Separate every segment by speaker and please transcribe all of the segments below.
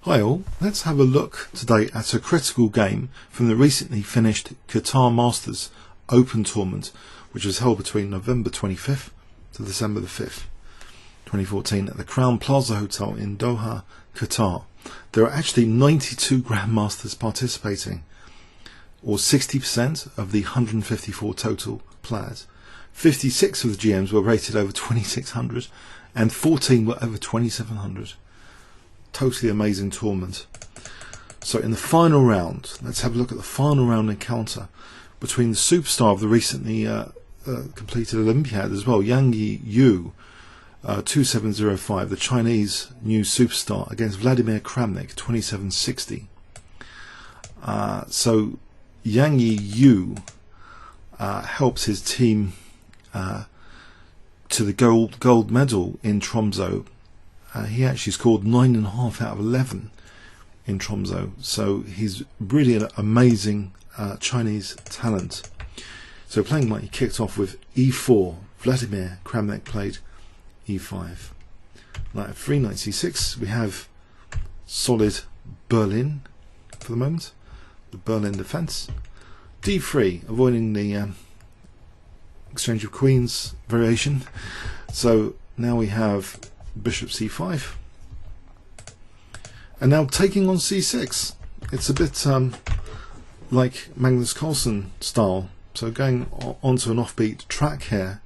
Speaker 1: Hi all, let's have a look today at a critical game from the recently finished Qatar Masters Open tournament, which was held between November 25th to December the 5th, 2014 at the Crowne Plaza Hotel in Doha, Qatar. There are actually 92 grandmasters participating, or 60% of the 154 total players. 56 of the GMs were rated over 2600 and 14 were over 2700. Totally amazing tournament. So in the final round, let's have a look at the final round encounter between the superstar of the recently completed Olympiad as well, Yangyi Yu, 2705, the Chinese new superstar, against Vladimir Kramnik, 2760. So Yangyi Yu helps his team to the gold medal in Tromso. He actually scored 9.5 out of 11 in Tromso, so he's really an amazing Chinese talent. So playing white, he kicked off with e4. Vladimir Kramnik played e5. Knight f3, knight c6. We have solid Berlin for the moment, the Berlin defense. d3, avoiding the exchange of queens variation. So now we have bishop c5, and now taking on c6. It's a bit like Magnus Carlsen style, so going onto an offbeat track here.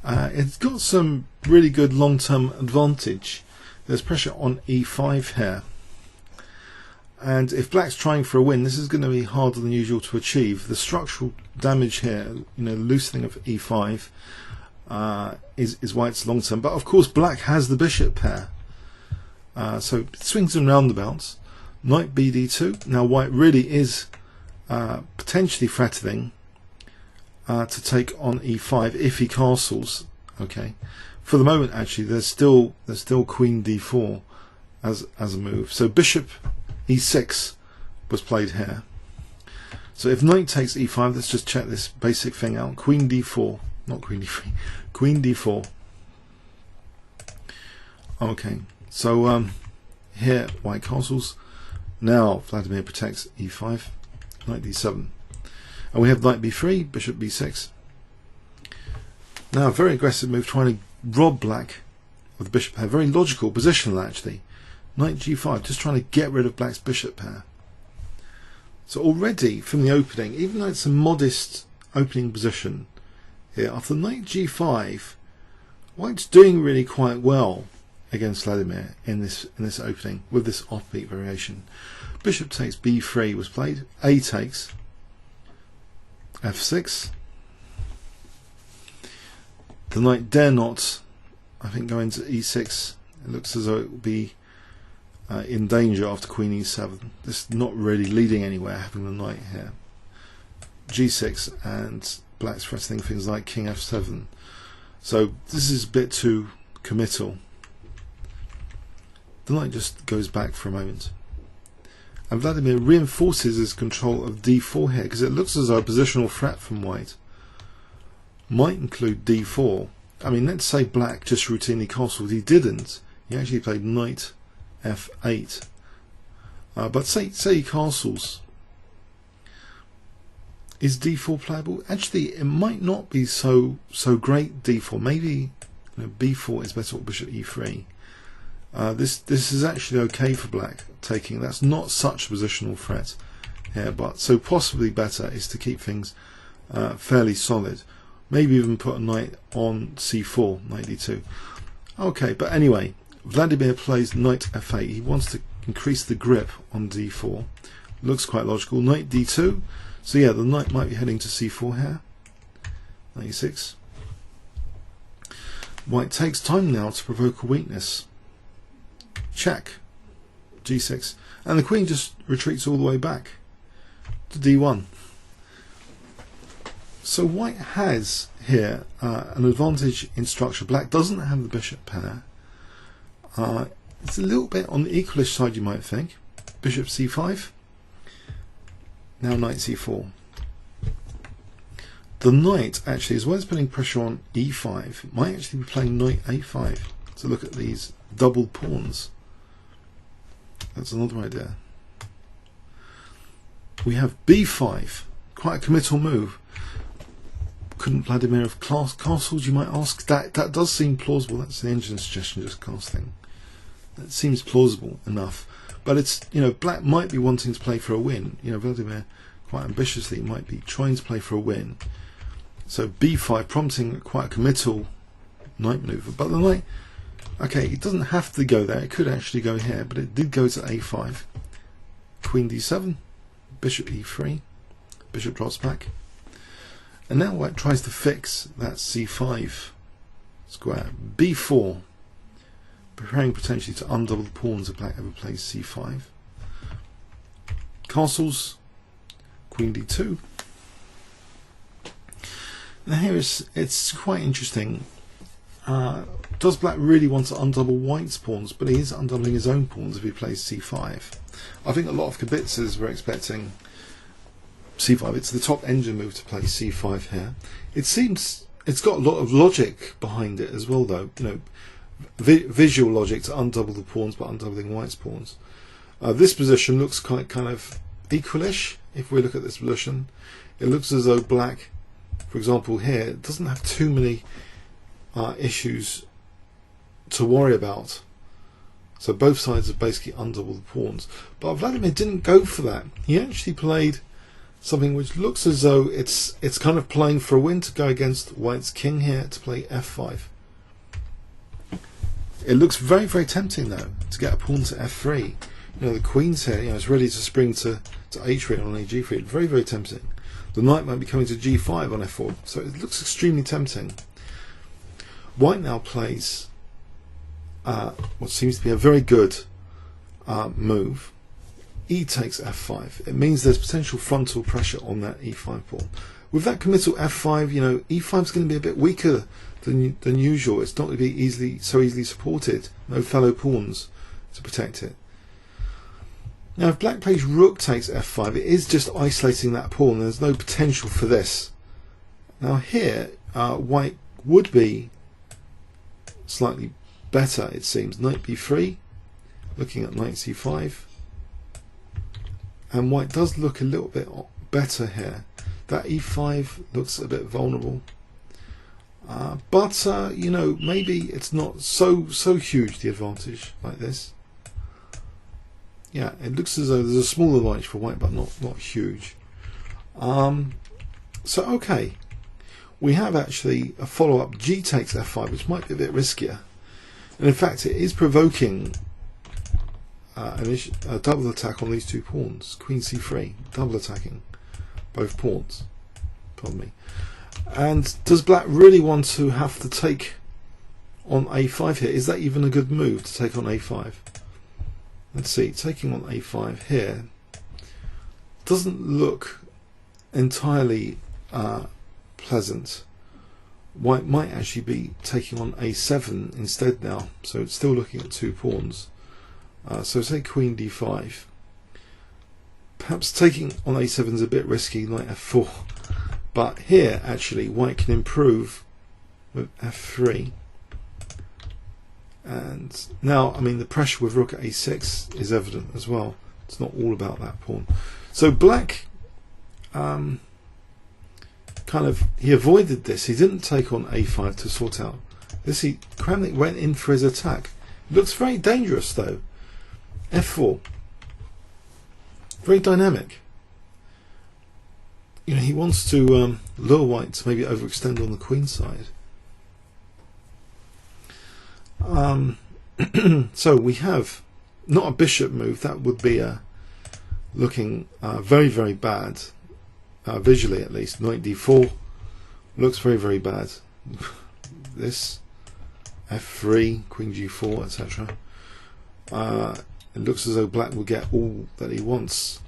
Speaker 1: It's got some really good long-term advantage. There's pressure on e5 here, and if black's trying for a win, this is going to be harder than usual to achieve. The structural damage here, loosening of e5, is white's long term, but of course black has the bishop pair, so swings and roundabouts. Knight bd2. Now white really is potentially threatening to take on e5 if he castles. Okay, for the moment actually there's still queen d4 as a move. So bishop e6 was played here. So if knight takes e5, let's just check this basic thing out. Queen d4, not queen d3, queen d4. Okay, so here white castles. Now Vladimir protects e5, knight d7, and we have knight b3, bishop b6. Now a very aggressive move, trying to rob black of the bishop pair. Very logical, positional actually. Knight g5, just trying to get rid of black's bishop pair. So already from the opening, even though it's a modest opening position here, after knight g5, white's doing really quite well against Vladimir in this opening with this offbeat variation. Bishop takes b3 was played. A takes f6. The knight dare not, I think, go into e6. It looks as though it will be in danger after queen e7. This is not really leading anywhere, having the knight here. g6, and black's threatening things like king f7. So this is a bit too committal. The knight just goes back for a moment, and Vladimir reinforces his control of d4 here, because it looks as though a positional threat from white might include d4. I mean, let's say black just routinely castled. He didn't. He actually played knight f8. But say he castles. Is d4 playable? Actually, it might not be so great. d4. Maybe b4 is better, or bishop e3. This is actually okay for black taking. That's not such a positional threat here, but so possibly better is to keep things fairly solid. Maybe even put a knight on c4, knight d2. Okay, but anyway, Vladimir plays knight f8. He wants to increase the grip on d4. Looks quite logical. Knight d2. So yeah, the knight might be heading to c4 here. Knight e6. White takes time now to provoke a weakness. Check. g6. And the queen just retreats all the way back to d1. So white has here an advantage in structure. Black doesn't have the bishop pair. It's a little bit on the equalish side, you might think. Bishop c5. Now knight c4. The knight actually, as well as putting pressure on e5, might actually be playing knight a5. So look at these double pawns. That's another idea. We have b5, quite a committal move. Couldn't Vladimir have castled, you might ask? That does seem plausible. That's the engine suggestion, just castling. That seems plausible enough. But it's, you know, black might be wanting to play for a win. You know, Vladimir quite ambitiously might be trying to play for a win. So b5 prompting quite a committal knight maneuver. But the knight, okay, it doesn't have to go there. It could actually go here, but it did go to a5. Queen d7, bishop e3, bishop drops back. And now white tries to fix that c5 square. b4, preparing potentially to undouble the pawns if black ever plays c5. Castles, queen d2. Now here it's quite interesting. Does black really want to undouble white's pawns? But he is undoubling his own pawns if he plays c5. I think a lot of kibitzers were expecting c5. It's the top engine move to play c5 here. It seems it's got a lot of logic behind it as well, though. You know, visual logic to undouble the pawns, but undoubling white's pawns. This position looks kind of equalish. If we look at this position, it looks as though black, for example, here doesn't have too many issues to worry about. So both sides have basically undoubled the pawns. But Vladimir didn't go for that. He actually played something which looks as though it's kind of playing for a win to go against white's king here to play f5. It looks very, very tempting though to get a pawn to f3. You know, the queen's here, you know, it's ready to spring to h3 on g3. Very, very tempting. The knight might be coming to g5 on f4, so it looks extremely tempting. White now plays what seems to be a very good move. E takes f5. It means there's potential frontal pressure on that e5 pawn. With that committal f5, you know, e5 is going to be a bit weaker than usual. It's not going to be so easily supported. No fellow pawns to protect it. Now, if black plays rook takes f5, it is just isolating that pawn. There's no potential for this. Now here, white would be slightly better, it seems. Knight b3, looking at knight c5. And white does look a little bit better here. That e5 looks a bit vulnerable. But you know, maybe it's not so huge, the advantage like this. Yeah, it looks as though there's a small advantage for white, but not huge. So okay, we have actually a follow-up g takes f5, which might be a bit riskier. And in fact, it is provoking a double attack on these two pawns. Queen c3, double attacking both pawns. Pardon me. And does black really want to have to take on a5 here? Is that even a good move to take on a5? Let's see, taking on a5 here doesn't look entirely pleasant. White might actually be taking on a7 instead now, so it's still looking at two pawns. So say queen d5. Perhaps taking on a7 is a bit risky, knight f4. But here, actually, white can improve with f3. And now, I mean, the pressure with rook at a6 is evident as well. It's not all about that pawn. So black, he avoided this. He didn't take on a5 to sort out this. Kramnik went in for his attack. It looks very dangerous though. f4. Very dynamic. You know, he wants to lure white to maybe overextend on the queen side. So we have not a bishop move. That would be looking very, very bad, visually at least. Knight d4 looks very, very bad. This f3, queen g4, etc. It looks as though black will get all that he wants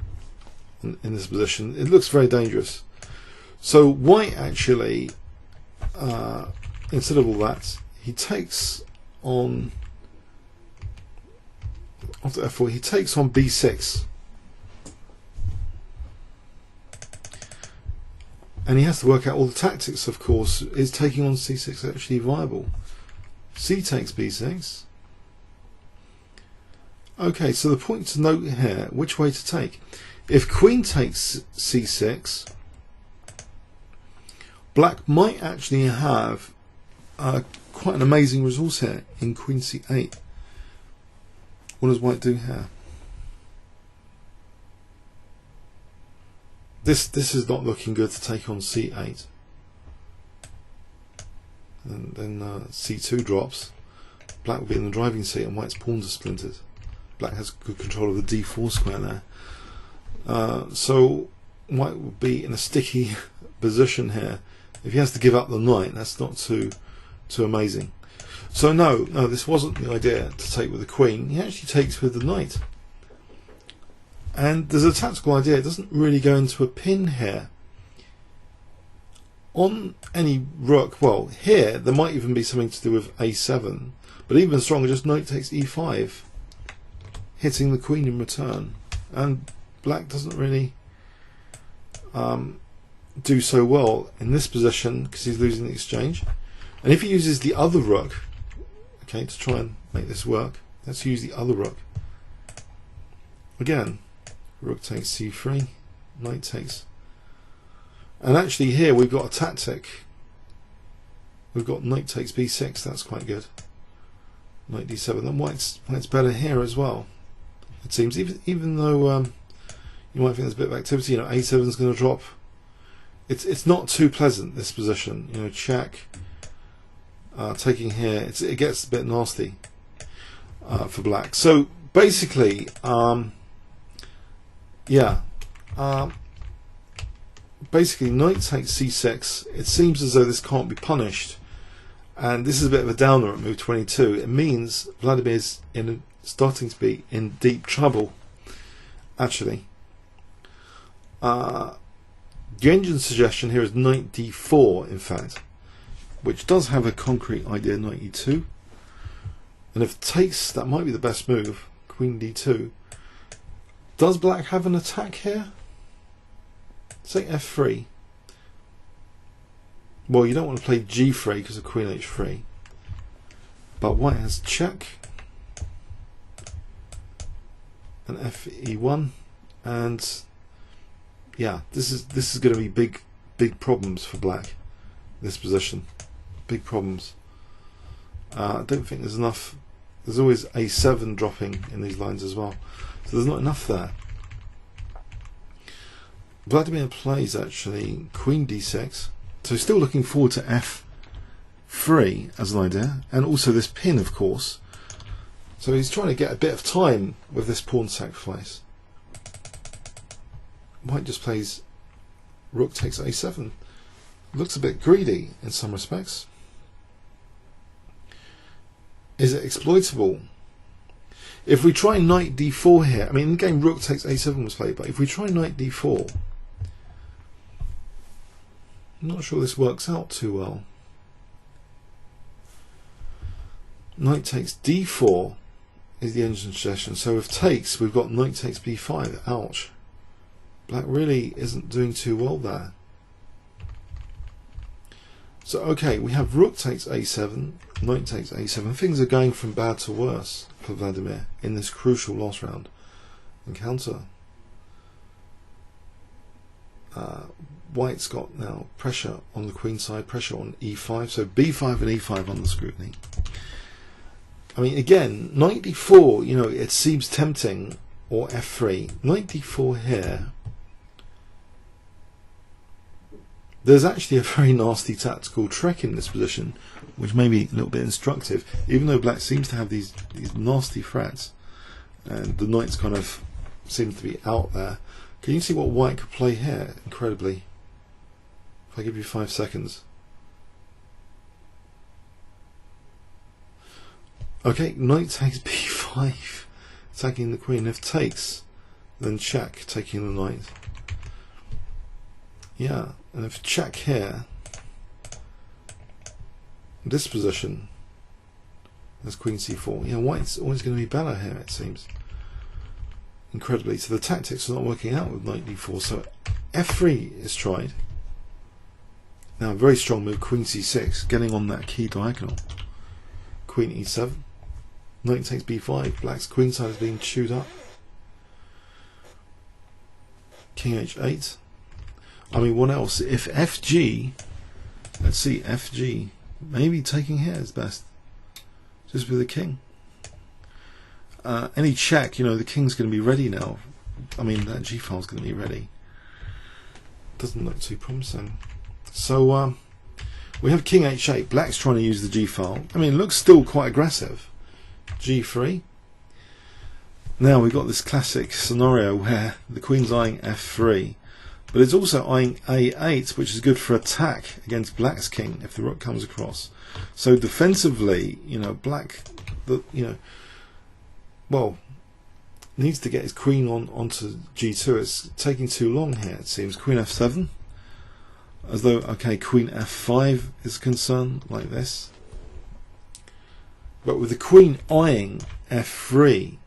Speaker 1: in this position. It looks very dangerous. So white actually, instead of all that, he takes on, after f4, he takes on b6. And he has to work out all the tactics, of course. Is taking on c6 actually viable? C takes b6. Okay, so the point to note here, which way to take. If queen takes c6, black might actually have quite an amazing resource here in queen c8. What does white do here? This is not looking good to take on c8. And then c2 drops. Black will be in the driving seat and white's pawns are splintered. Black has good control of the d4 square there. So white will be in a sticky position here. If he has to give up the knight, that's not too amazing. So no, this wasn't the idea to take with the queen. He actually takes with the knight. And there's a tactical idea. It doesn't really go into a pin here. On any rook, well, here there might even be something to do with a7. But even stronger, just knight takes e5, hitting the queen in return. And black doesn't really do so well in this position because he's losing the exchange. And if he uses the other rook, okay, to try and make this work, let's use the other rook. Again, rook takes c3, knight takes. And actually here we've got a tactic. We've got knight takes b6, that's quite good. Knight d7, then white's better here as well. It seems, even though you might think there's a bit of activity, you know, a7 is going to drop. It's not too pleasant, this position. You know, check, taking here, it gets a bit nasty for black. So basically, basically knight takes c6. It seems as though this can't be punished, and this is a bit of a downer at move 22. It means Vladimir's starting to be in deep trouble, actually. The engine suggestion here is knight d4, in fact, which does have a concrete idea, knight e2. And if it takes, that might be the best move, queen d2. Does black have an attack here? Say f3. Well, you don't want to play g3 because of queen h3. But white has check. And fe1. And yeah, this is going to be big problems for black. This position, big problems. I don't think there's enough. There's always a7 dropping in these lines as well, so there's not enough there. Vladimir plays actually queen d6, so still looking forward to f3 as an idea, and also this pin, of course. So he's trying to get a bit of time with this pawn sacrifice. White just plays rook takes a7. Looks a bit greedy in some respects. Is it exploitable? If we try knight d4 here, I mean in the game rook takes a7 was played, but if we try knight d4, I'm not sure this works out too well. Knight takes d4 is the engine suggestion. So if takes, we've got knight takes b5. Ouch. Black really isn't doing too well there. So okay, we have rook takes a7, knight takes a7. Things are going from bad to worse for Vladimir in this crucial last round encounter. White's got now pressure on the queen side, pressure on e5, so b5 and e5 under scrutiny. I mean, again, knight d4, you know, it seems tempting, or f3. Knight d4 here. There's actually a very nasty tactical trick in this position, which may be a little bit instructive, even though black seems to have these nasty threats, and the knights kind of seems to be out there. Can you see what white could play here, incredibly? If I give you 5 seconds. Okay, knight takes b5, attacking the queen. If takes, then check, taking the knight. Yeah, and if check here, this position, there's queen c4. Yeah, white's always going to be better here, it seems. Incredibly. So the tactics are not working out with knight d4. So f3 is tried. Now a very strong move, queen c6, getting on that key diagonal. Queen e7. Knight takes b5. Black's queenside is being chewed up. King h8. I mean, what else? If fg, let's see, fg, maybe taking here is best, just with the king. Any check, you know, the king's going to be ready now. I mean, that g file's going to be ready. Doesn't look too promising. So we have king h8. Black's trying to use the g file. I mean, it looks still quite aggressive. g3. Now we've got this classic scenario where the queen's eyeing f3, but it's also eyeing a8, which is good for attack against black's king if the rook comes across. So defensively, you know, black, well, needs to get his queen onto g2. It's taking too long here, it seems. Queen f7, as though, okay, queen f5 is concerned, like this. But with the queen eyeing f3,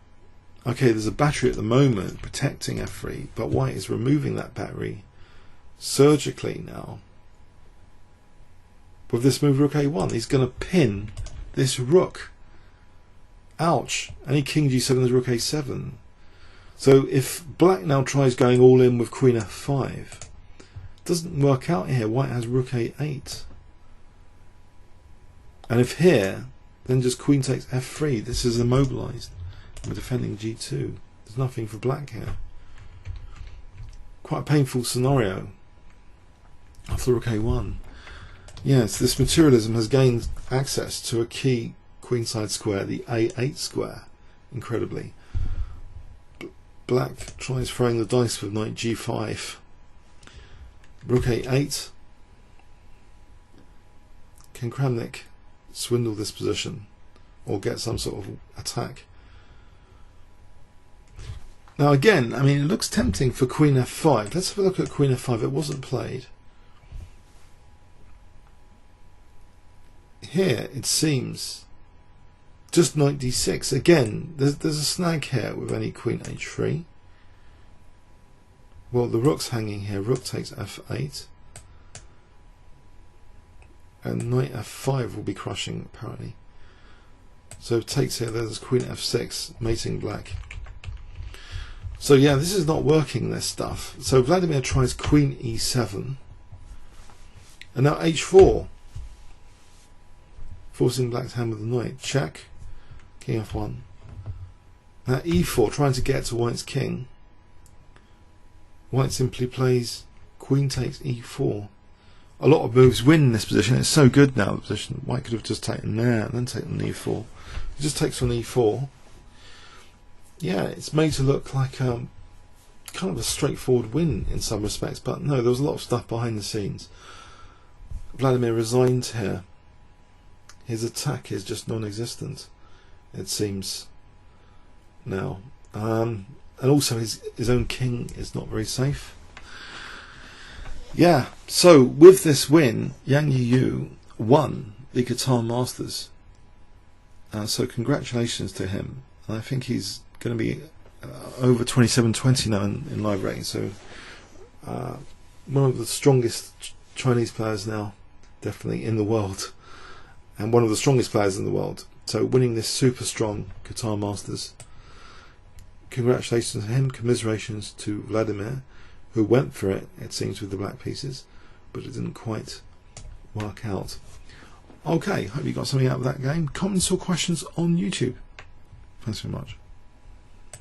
Speaker 1: okay, there's a battery at the moment protecting f3, but white is removing that battery surgically now. With this move, rook a1, he's going to pin this rook. Ouch. Any king g7 is rook a7. So if black now tries going all in with queen f5, doesn't work out here. White has rook a8. And if here, then just queen takes f3. This is immobilized. We're defending g2. There's nothing for black here. Quite a painful scenario after rook a1. Yes, this materialism has gained access to a key queenside square, the a8 square, incredibly. Black tries throwing the dice with knight g5. Rook a8. Can Kramnik swindle this position or get some sort of attack? Now again, I mean, it looks tempting for queen f5. Let's have a look at queen f5. It wasn't played. Here it seems just knight d6. Again, there's a snag here with any queen h3. Well, the rook's hanging here. Rook takes f8. And knight f5 will be crushing, apparently. So if it takes here, there's queen f6, mating black. So yeah, this is not working, this stuff. So Vladimir tries queen e7. And now h4. Forcing black to hand with the knight. Check. King f1. Now e4, trying to get to white's king. White simply plays queen takes e4. A lot of moves win in this position. It's so good now, the position. White could have just taken there and then taken e4. It just takes on e4. Yeah, it's made to look like kind of a straightforward win in some respects, but no, there was a lot of stuff behind the scenes. Vladimir resigned here. His attack is just non-existent, it seems now. And also his own king is not very safe. Yeah, so with this win, Yangyi Yu won the Qatar Masters. So congratulations to him. I think he's going to be over 27-20 now in live rating. So one of the strongest Chinese players now, definitely in the world, and one of the strongest players in the world. So winning this super strong Qatar Masters. Congratulations to him. Commiserations to Vladimir, who went for it, it seems, with the black pieces, but it didn't quite work out. Okay, hope you got something out of that game. Comments or questions on YouTube. Thanks very much.